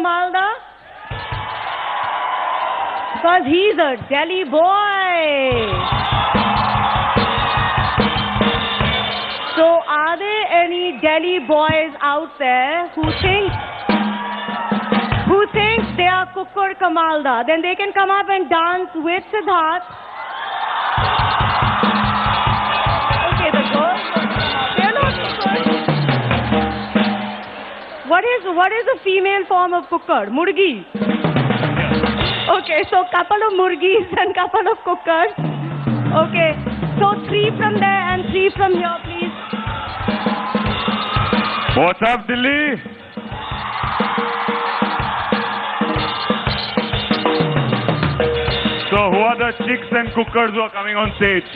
Kamalda? Because he's a Delhi boy. So are there any Delhi boys out there who think they are Kukkur Kamalda? Then they can come up and dance with Siddharth. Okay, the girls, they're not Kukkur. What is the female form of Kukkur? Murgi. Okay, so couple of Murgis and couple of Kukkars. Okay, so 3 from there and 3 from here, please. What's up, Delhi? So, who are the chicks and cookers who are coming on stage?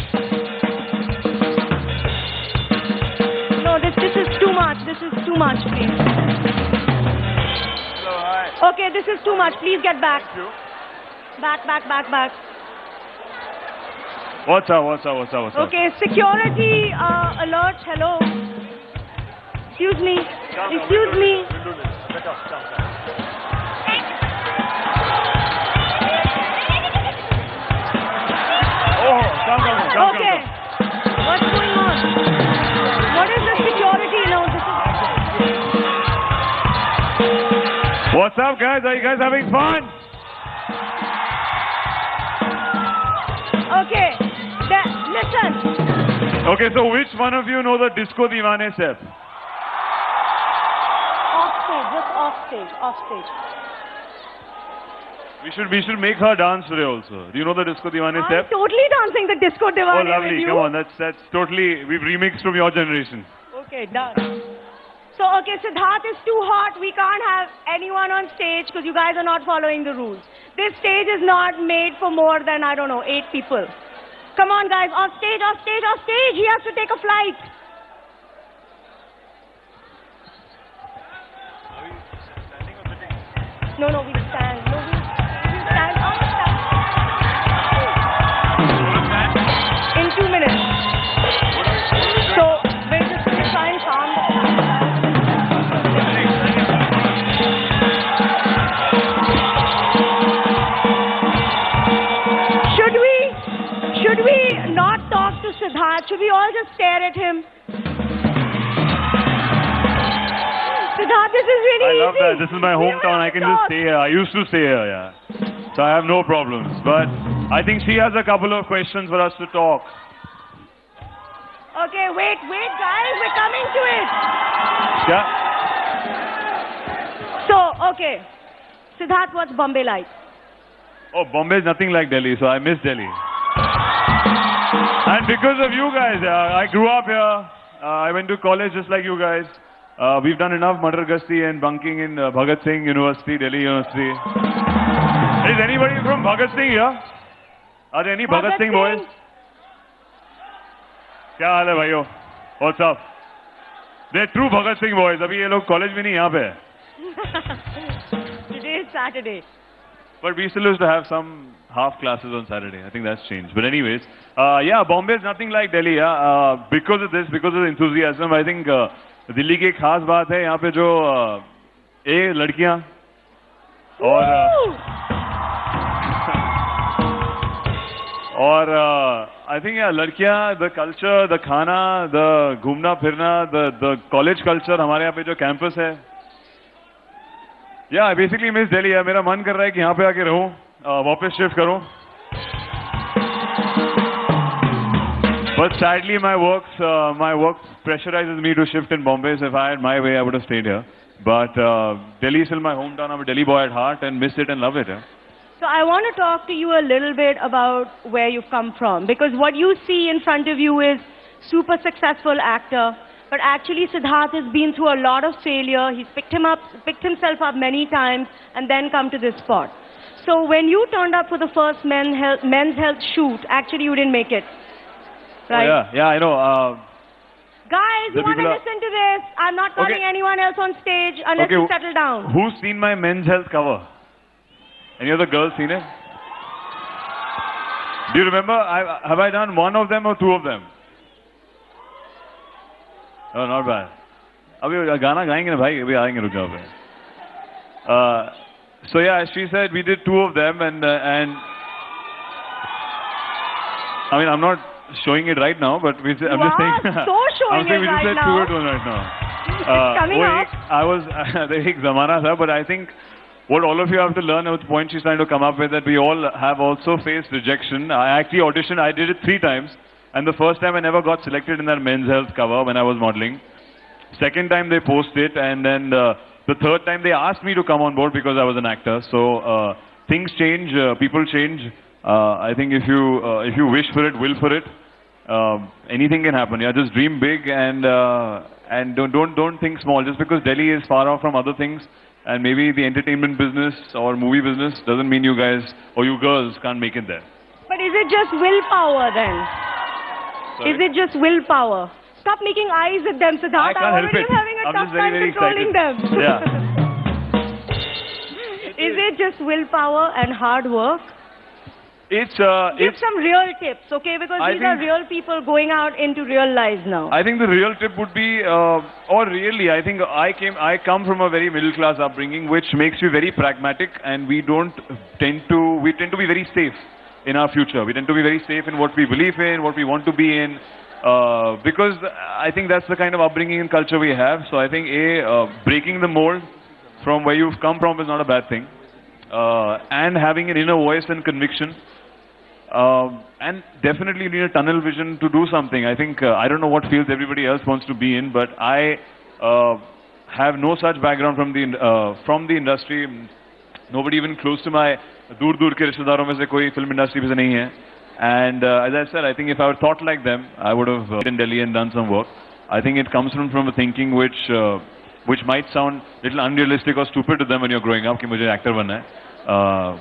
No, this is too much. This is too much, please. Hello, hi. Okay, this is too much. Please get back. Thank you. Back. What's up? Okay, security alert. Hello. Excuse me. Come. Okay. What's going on? What is the security announcement? What's up, guys? Are you guys having fun? Okay. Listen. Okay, so which one of you know the Disco Divane step? Off stage. We should make her dance today also. Do you know the Disco Divane I'm step? totally dancing the disco divine. Oh, lovely. With you. Come on, that's totally, we've remixed from your generation. Okay, done. So, okay, Siddharth is too hot. We can't have anyone on stage because you guys are not following the rules. This stage is not made for more than, 8 people. Come on, guys, off stage. He has to take a flight. No, we stand. We stand. In 2 minutes. So, we're just going to try and calm Should we not talk to Siddharth? Should we all just stare at him? Siddharth, this is really easy. I love that. This is my hometown. I can just stay here. I used to stay here, yeah. So I have no problems. But I think she has a couple of questions for us to talk. Okay, wait, guys. We're coming to it. Yeah. So, okay. Siddharth, what's Bombay like? Oh, Bombay is nothing like Delhi, so I miss Delhi. And because of you guys, I grew up here. I went to college just like you guys. We've done enough Madar Gasti and bunking in Bhagat Singh University, Delhi University. Is anybody from Bhagat Singh here? Are there any Bhagat Singh boys? क्या हाल है भाइयों? What's up? They're true Bhagat Singh boys. अभी ये लोग college में नहीं यहाँ पे. Today is Saturday. But we still used to have some half classes on Saturday. I think that's changed. But anyways, yeah, Bombay is nothing like Delhi. Yeah, because of this, because of the enthusiasm, I think Delhi की एक खास बात है यहाँ पे जो लड़कियाँ और I think yeah, लड़कियाँ, the culture, the खाना, the घूमना फिरना, the college culture हमारे यहाँ पे जो campus है. Yeah, I basically miss Delhi. है. मेरा मन कर रहा है कि यहाँ पे आके रहूँ, वापस shift करूँ. But sadly, my work pressurizes me to shift in Bombay. So if I had my way, I would have stayed here. But Delhi is still my hometown. I'm a Delhi boy at heart and miss it and love it. Yeah. So I want to talk to you a little bit about where you've come from, because what you see in front of you is super successful actor. But actually, Siddharth has been through a lot of failure. He's picked himself up many times and then come to this spot. So when you turned up for the first men's health shoot, actually you didn't make it. Right? Oh, yeah, I know. Guys, you want to listen to this? I'm not calling anyone else on stage unless you settle down. Who's seen my men's health cover? Any of the girls seen it? Do you remember? Have I done one of them or two of them? Oh, not bad. अभी गाना गाएंगे ना भाई, अभी आएंगे रुक जाओ पे. So yeah, as she said, we did 2 of them, and I mean, I'm not showing it right now, but I'm just saying. So showing I'm saying it we just right said now. 2 at 1 right now. It's coming वो up. एक- I was the एक ज़माना था, but I think what all of you have to learn, the point she's trying to come up with, that we all have also faced rejection. I actually auditioned. I did it 3 times, and the first time I never got selected in that Men's Health cover when I was modeling. Second time they posted it, and then the third time they asked me to come on board because I was an actor. So things change, people change. I think if you wish for it, will for it, anything can happen. Yeah, just dream big and don't think small. Just because Delhi is far off from other things, and maybe the entertainment business or movie business doesn't mean you guys or you girls can't make it there. But is it just willpower then? Sorry? Is it just willpower? Stop making eyes at them, Siddharth. I can't help already it. am having a I'm tough just very, time very controlling excited. them. Yeah. Is it just willpower and hard work? It's Give some real tips, okay? Because I these are think- real people going out into real lives now. I think the real tip would be, or really, I think I come from a very middle class upbringing, which makes you very pragmatic, and we tend to be very safe in our future. We tend to be very safe in what we believe in, what we want to be in, because I think that's the kind of upbringing and culture we have. So I think breaking the mold from where you've come from is not a bad thing, and having an inner voice and conviction. And definitely you need a tunnel vision to do something. I think, I don't know what fields everybody else wants to be in, but I have no such background from the industry. Nobody even close to my दूर के रिश्तेदारों में से कोई film industry में से नहीं है. And as I said, I think if I were thought like them, I would have been in Delhi and done some work. I think it comes from a thinking which might sound a little unrealistic or stupid to them when you're growing up कि मुझे actor बनना है.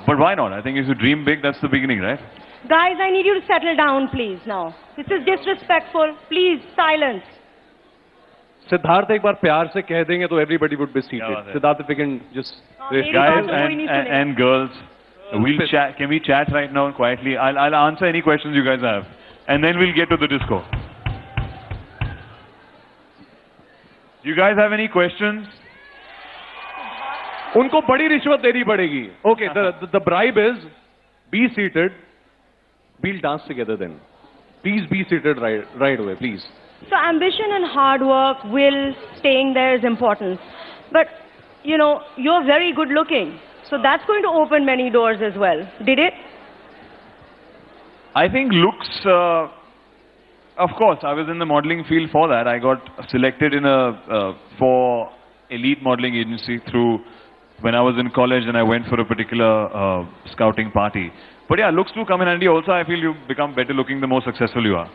But why not? I think if you dream big, that's the beginning, right? Guys, I need you to settle down, please, now. This is disrespectful. Please, silence. Siddharth एक बार प्यार से कह देंगे तो everybody would be क्या बात seated. है? Siddharth, if you can just मेरी Guys बात तो कोई नहीं सुनेगा. and girls, we'll chat. Can we chat right now quietly? I'll answer any questions you guys have, and then we'll get to the disco. Do you guys have any questions? उनको बड़ी रिश्वत देनी पड़ेगी. Okay, the bribe is be seated. We'll dance together then. Please be seated right away, please. So ambition and hard work, will, staying there is important. But, you know, you're very good looking. So that's going to open many doors as well. Did it? I think looks, of course, I was in the modeling field for that. I got selected in for elite modeling agency through when I was in college, and I went for a particular scouting party. But yeah, looks do come in handy. Also, I feel you become better looking the more successful you are.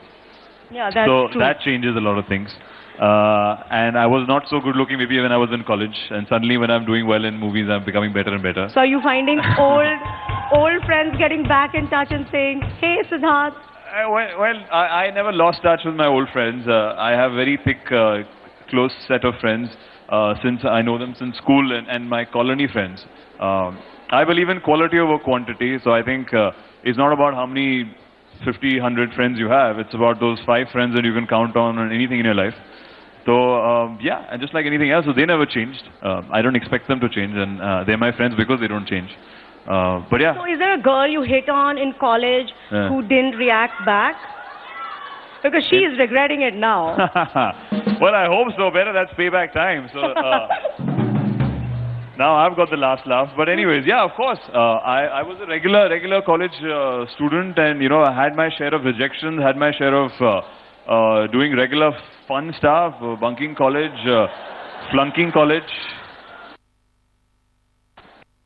Yeah, that's So true. that changes a lot of things. And I was not so good looking maybe when I was in college, and suddenly when I'm doing well in movies, I'm becoming better and better. So are you finding old friends getting back in touch and saying, hey, Siddharth? I never lost touch with my old friends. I have very thick, close set of friends since I know them since school and my colony friends. I believe in quality over quantity, so I think it's not about how many 50, 100 friends you have. It's about those 5 friends that you can count on anything in your life. So yeah, and just like anything else, so they never changed. I don't expect them to change, and they're my friends because they don't change. But yeah. So is there a girl you hit on in college Yeah. who didn't react back? Because she is regretting it now. Well, I hope so. Better that's payback time. So now I've got the last laugh. But anyways, yeah, of course. I was a regular college student, and you know, I had my share of rejections, had my share of doing regular fun stuff, bunking college, flunking college.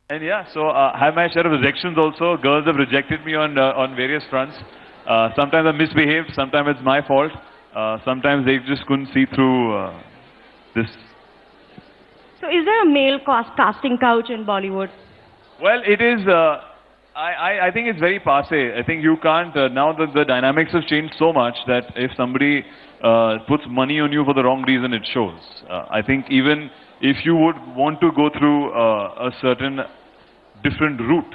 And yeah, so I have my share of rejections also. Girls have rejected me on various fronts. Sometimes I misbehaved, sometimes it's my fault. Sometimes they just couldn't see through this. So is there a male casting couch in Bollywood? Well, it is. I think it's very passé. I think you can't. Now that the dynamics have changed so much that if somebody puts money on you for the wrong reason, it shows. I think even if you would want to go through a certain different route,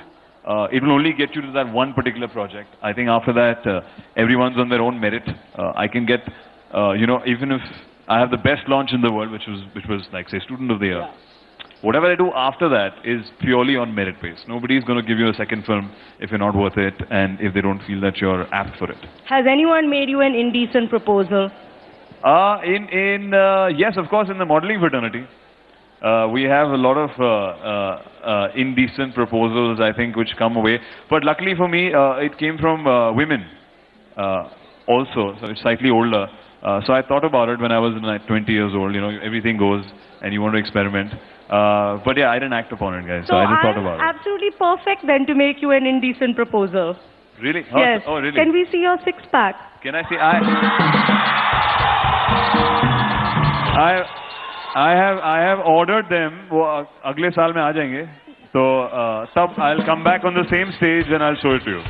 it will only get you to that one particular project. I think after that, everyone's on their own merit. I can get, you know, even if I have the best launch in the world, which was like say Student of the Year. Whatever I do after that is purely on merit base. Nobody is going to give you a second film if you're not worth it and if they don't feel that you're apt for it. Has anyone made you an indecent proposal? Yes, of course, in the modeling fraternity. We have a lot of indecent proposals, I think, which come away. But luckily for me, it came from women also, so it's slightly older. So I thought about it when I was like 20 years old. You know, everything goes and you want to experiment. But yeah, I didn't act upon it, guys. So I just thought about it. Absolutely perfect then to make you an indecent proposal. Really? Yes. Oh, really? Can we see your six-pack? Can I see? I have ordered them. वो अगले साल में आ जाएंगे. So तब I'll come back on the same stage and I'll show it to you.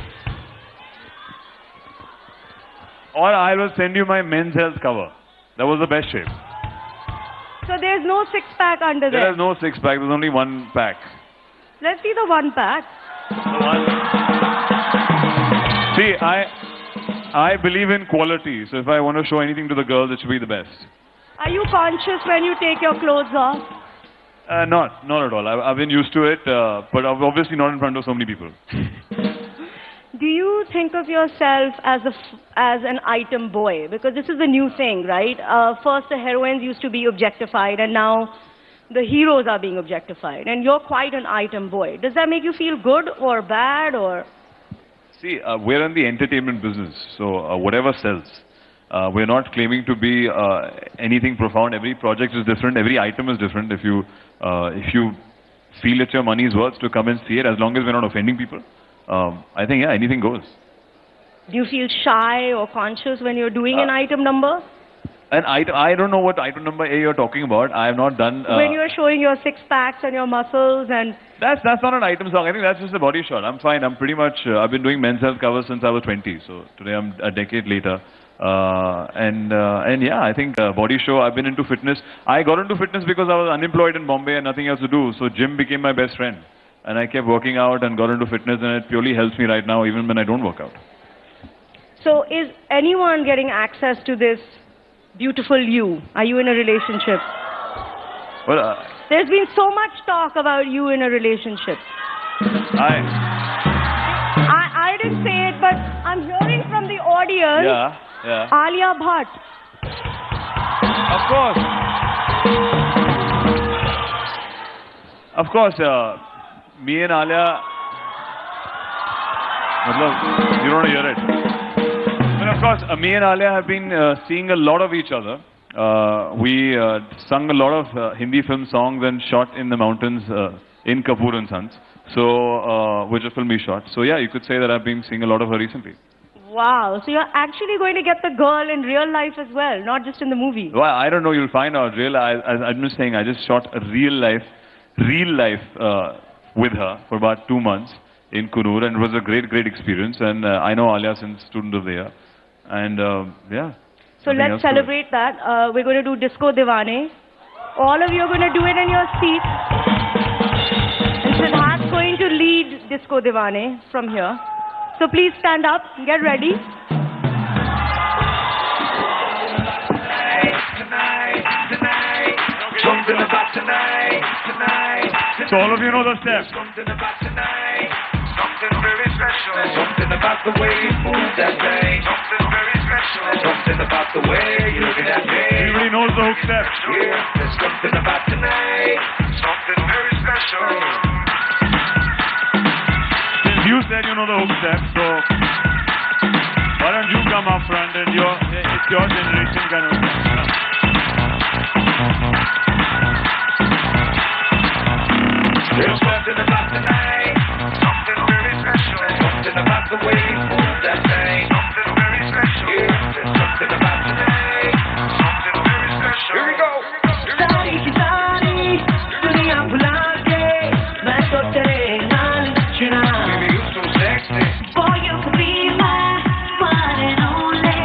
Or I will send you my Men's Health cover. That was the best shape. So there's no six-pack under there? There is no six-pack. There's only one pack. Let's see the one pack. See, I believe in quality. So if I want to show anything to the girls, it should be the best. Are you conscious when you take your clothes off? Not at all. I've been used to it, but obviously not in front of so many people. Do you think of yourself as an item boy? Because this is the new thing, right? First, the heroines used to be objectified, and now the heroes are being objectified. And you're quite an item boy. Does that make you feel good or bad or? See, we're in the entertainment business, so whatever sells. We're not claiming to be anything profound. Every project is different. Every item is different. If you feel it's your money's worth to come and see it, as long as we're not offending people, I think, yeah, anything goes. Do you feel shy or conscious when you're doing an item number? And I don't know what item number A you're talking about. I have not done... when you're showing your six-packs and your muscles and... That's not an item song. I think that's just a body shot. I'm fine. I'm pretty much... I've been doing Men's Health covers since I was 20. So today I'm a decade later. And yeah, I think body show, I've been into fitness. I got into fitness because I was unemployed in Bombay and nothing else to do. So gym became my best friend. And I kept working out and got into fitness, and it purely helps me right now even when I don't work out. So is anyone getting access to this beautiful you? Are you in a relationship? Well, there's been so much talk about you in a relationship. I didn't say it, but I'm hearing from the audience. Yeah. Alia Bhatt. Of course, me and Alia, you don't hear it. But of course, me and Alia have been seeing a lot of each other. We sung a lot of Hindi film songs and shot in the mountains in Kapoor and Sons. So, which a film we shot. So yeah, you could say that I've been seeing a lot of her recently. Wow, so you're actually going to get the girl in real life as well, not just in the movie. Well, I don't know, you'll find out. I'm just saying, I just shot a real life with her for about 2 months in Kunur, and it was a great experience. And I know Alia since student of the year. And yeah. So let's celebrate that. We're going to do Disco Divane. All of you are going to do it in your seats. And Siddharth's going to lead Disco Divane from here. So please stand up, get ready. Something about tonight. So all of you know the steps. Something about tonight. Something very special. Something about the way you move that thing. Something very special. Something about the way you look at that thing. Everybody knows the hook steps. Yeah, there's something about tonight. Something very special. Since you said you know the hook steps, so why don't you come up front and it's your generation kind of thing. There's something about tonight. Something very special. Something about the way you move that thing. Something very special. Yeah, there's something about tonight. Something very special. Here we go. सारी की सारी दुनिया भुला के मैं तो तेरे नाल नचना. Baby, you so sexy. Boy, you could be my one and only.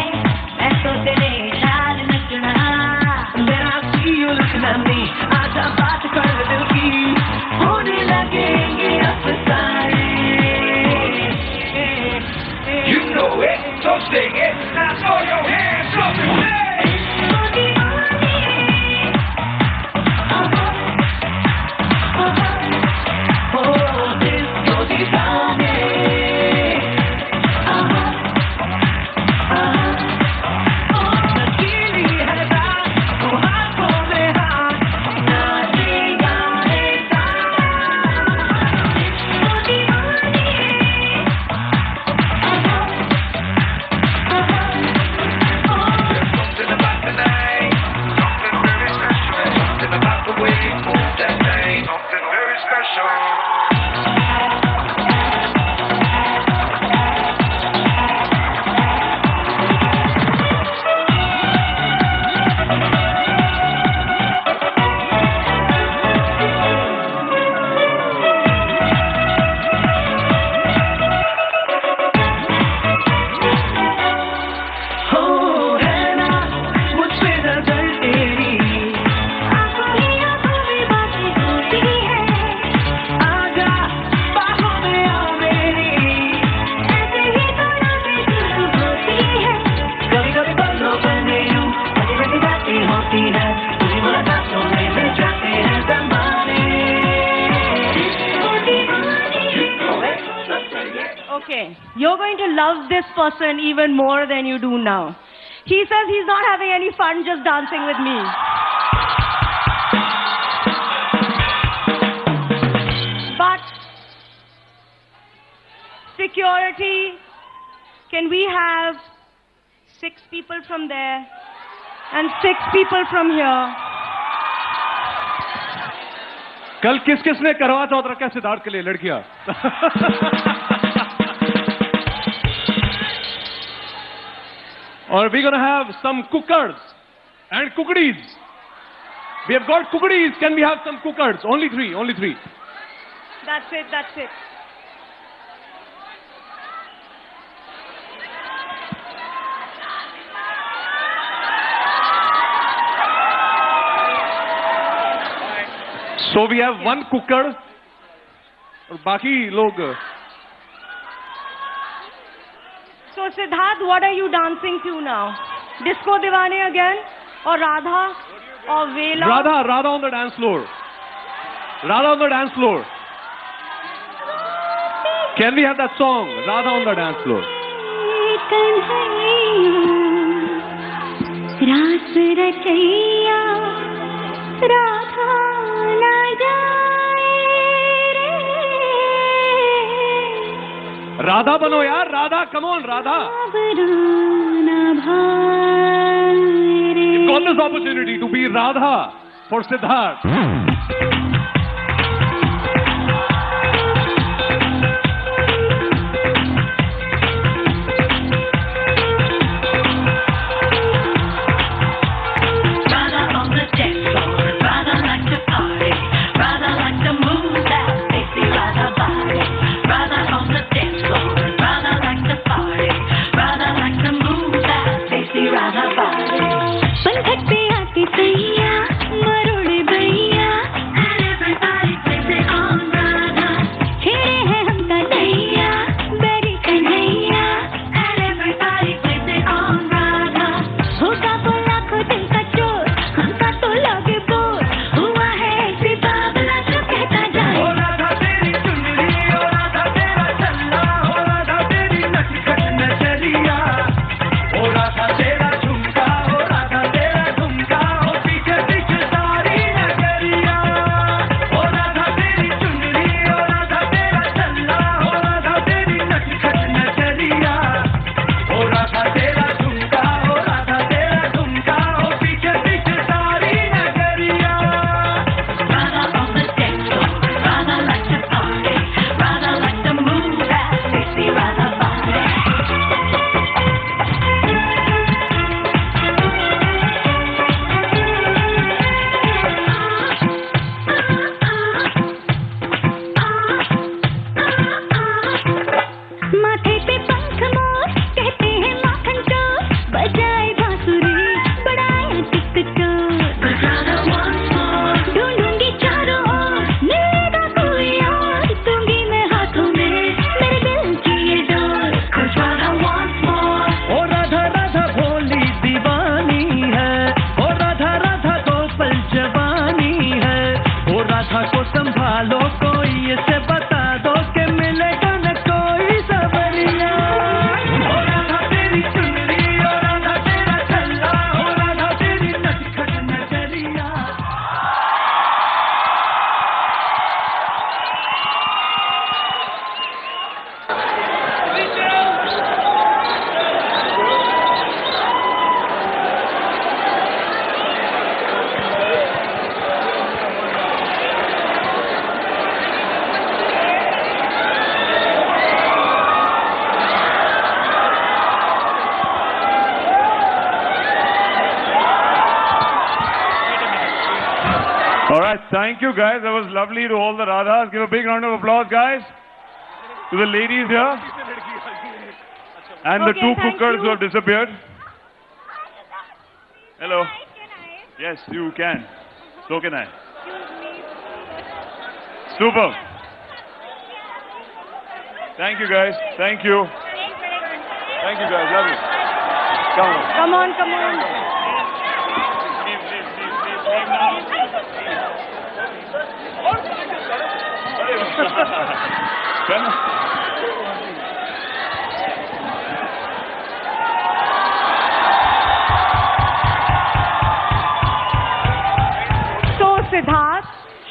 मैं तो तेरे नाल नचना. When I see you looking at me, आजा बात कर दिल की. होने लगेंगे Okay, you're going to love this person even more than you do now. He says he's not having any fun just dancing with me. But security, can we have 6 people from there and 6 people from here? कल किस किसने करवा चौथ रखा सिद्धार्थ के लिए लड़कियां? Or we're gonna have some cookers and kukadis. We have got kukadis. Can we have some cookers? Only 3. Only 3. That's it, that's it. So we have 1 cooker. और बाकी लोग. So Siddharth, what are you dancing to now? Disco Divane again? Or Radha? Or Vela? Radha on the dance floor. Radha on the dance floor. Can we have that song? Radha on the dance floor. रास रचैया राधा ना जाए रे Radha bano yaar. Radha, come on, Radha. आबरू ना भाए रे You've got this opportunity to be Radha for Siddharth. Radha on the dance floor, Radha like to party, Radha like to move that sexy Radha body. Radha on the dance floor, Radha like to party, Radha like to move that sexy Radha body. पंखट पे आके सैया मरोड़ भैया, and everybody plays it on Radha. छेड़े हैं हमका नैया बेरी Kanhaiya, and everybody plays it on Radha. होगा बोला खो दिल का चोर, हमका तो लगे बोर, हुआ है ऐसी बाबला जो कहता जाए. ओ राधा तेरी चुनरी, ओ राधा तेरा चल्ला, ओ राधा तेरी नटखट नजरिया, ओ राधा तेरा झुमका, ओ राधा तेरा झुमका, ओ पीछे पीछे सारी नगरिया, ओ राधा तेरी चुनरी, ओ राधा तेरा चल्ला, ओ राधा तेरी नटखट नजरिया, ओ राधा तेरा झुमका, ओ राधा तेरा झुमका, ओ पीछे पीछे सारी नगरिया. Radha on the dance floor, Radha like to party, Radha like to move that sexy Radha body. माथे पे पंख मोर कहते हैं माखन चोर, बजाए बांसुरी बड़ाए टिक चोर. ढूंढूंगी चारों ओर मिलेगा कोई और, दूंगी मैं हाथों में मेरे दिल की ये door. 'Cause Radha wants more. ओ राधा राधा भोली दीवानी है, ओ राधा राधा को पल जवानी है, ओ राधा को संभालो कोई इसे बता दो कि मिलेगा न कोई सवरिया. ओ राधा तेरी चुनरी, ओ राधा तेरा चल्ला, ओ राधा तेरी नटखट नजरिया. All right, thank you guys. That was lovely to all the Radhas. Give a big round of applause, guys, to the ladies here and the Okay, 2 thank cookers you. who have disappeared. Hello. Yes, you can. So can I. Super. Thank you guys. Thank you. Thank you guys. Love you. Come on. Come on, come on. Leave now.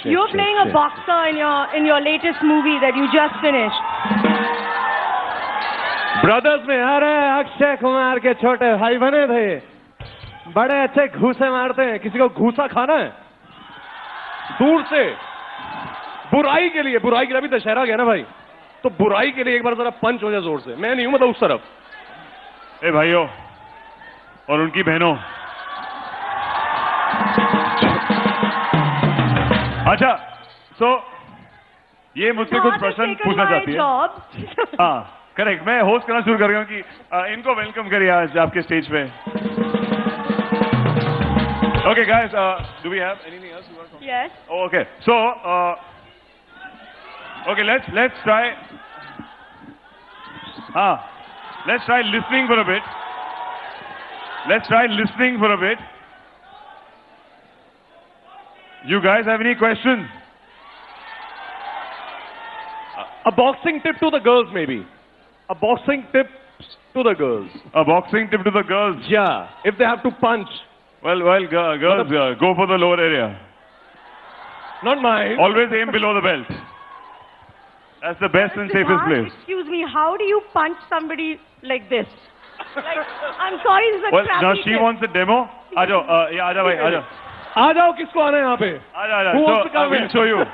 You're playing a boxer in your latest movie that you just finished. Brothers में अरे अक्षय कुमार के छोटे भाई बने थे, बड़े अच्छे घूसे मारते हैं. किसी को घूसा खाना है दूर से, बुराई के लिए अभी दशहरा गया ना भाई, तो बुराई के लिए एक बार जरा पंच हो जाए जोर से. मैं नहीं हूं मतलब उस तरफ. ए भाइयों और उनकी बहनों, अच्छा सो ये मुझसे कुछ प्रश्न पूछना चाहती है. हाँ करेक्ट, मैं होस्ट करना शुरू कर रहा हूँ कि इनको वेलकम करिए आज आपके स्टेज पे. Okay guys, do we have anything else you want to? Yes. Okay so okay let's try. हाँ, let's try listening for a bit. You guys have any questions? A boxing tip to the girls, maybe. A boxing tip to the girls. A boxing tip to the girls. Yeah, if they have to punch. Well, girls, go for the lower area. Not mine. Always aim below the belt. That's the best and safest place. Excuse me, how do you punch somebody like this? Like, I'm sorry, this is a Well, crappy now she tip. wants a demo. आ जाओ, ये आ जाओ भाई, आ जाओ. आ जाओ, किसको आना है यहाँ पे? आ जाओ. Who wants So, to come we'll in? show you.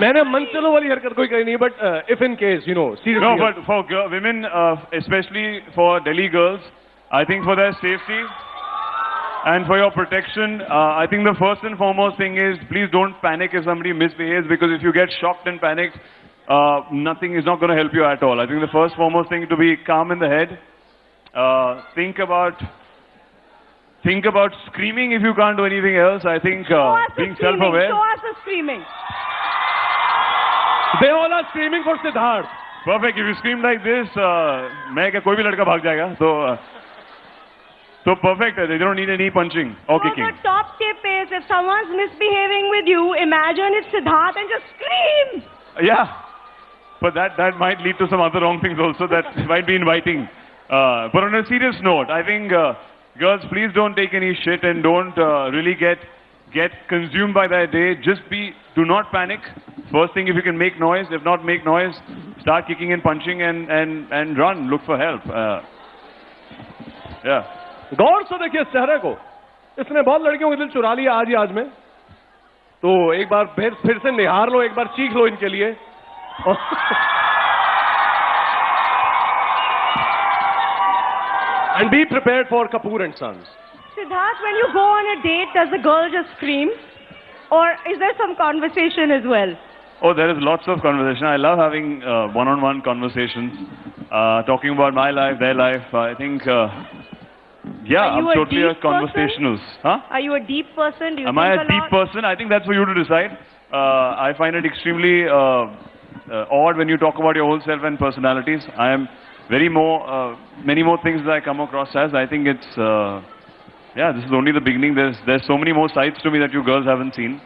मैंने मन चलो वाली हरकत कोई करी नहीं, but if in case, you know, seriously. No, but for women, especially for Delhi girls, I think for their safety and for your protection, I think the first and foremost thing is please don't panic if somebody misbehaves, because if you get shocked and panicked, nothing is not going to help you at all. I think the first foremost thing to be calm in the head. Think about screaming if you can't do anything else. I think being self-aware. Show us the screaming. They all are screaming for Siddharth. Perfect. If you scream like this, मैं क्या कोई भी लड़का भाग जाएगा. So perfect. They don't need any punching or So kicking. the top tip is, if someone's misbehaving with you, imagine it's Siddharth and just scream. Yeah, but that might lead to some other wrong things also. That might be inviting. But on a serious note, I think girls, please don't take any shit and don't really get consumed by that day. Do not panic. First thing, if you can make noise. If not make noise, start kicking and punching and run. Look for help. Yeah. गौर से देखिए इस चेहरे को. इसने बहुत लड़कियों के दिल चुरा लिया आज ही आज में. तो एक बार फिर से निहार लो, एक बार चीख लो इनके लिए. And be prepared for Kapoor and Sons. Siddharth, when you go on a date, does the girl just scream? Or is there some conversation as well? Oh, there is lots of conversation. I love having one-on-one conversations, talking about my life, their life. I think, yeah, Are you I'm a totally a deep conversationalist. Huh? Are you a deep person? Do you Am think I a deep lot? person? I think that's for you to decide. I find it extremely odd when you talk about your whole self and personalities. I am many more things that I come across as. I think it's, yeah, this is only the beginning. There's so many more sides to me that you girls haven't seen.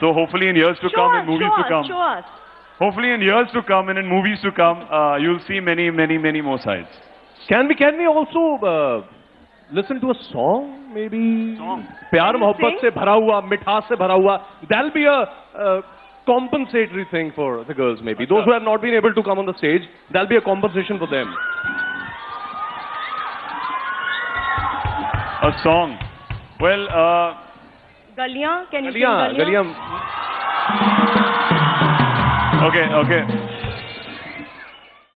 So hopefully in years to come, in movies to come. Show us. Hopefully in years to come and in movies to come, you'll see many more sides. Can we also listen to a song, maybe? Song. प्यार Can you मोहब्बत sing? से भरा हुआ, मिठास से भरा हुआ. That'll be a compensatory thing for the girls, maybe. Those who have not been able to come on the stage, that'll be a compensation for them. A song. Well, Galiyan? Can you sing Galiyan, Galiyan? Galiyan. okay.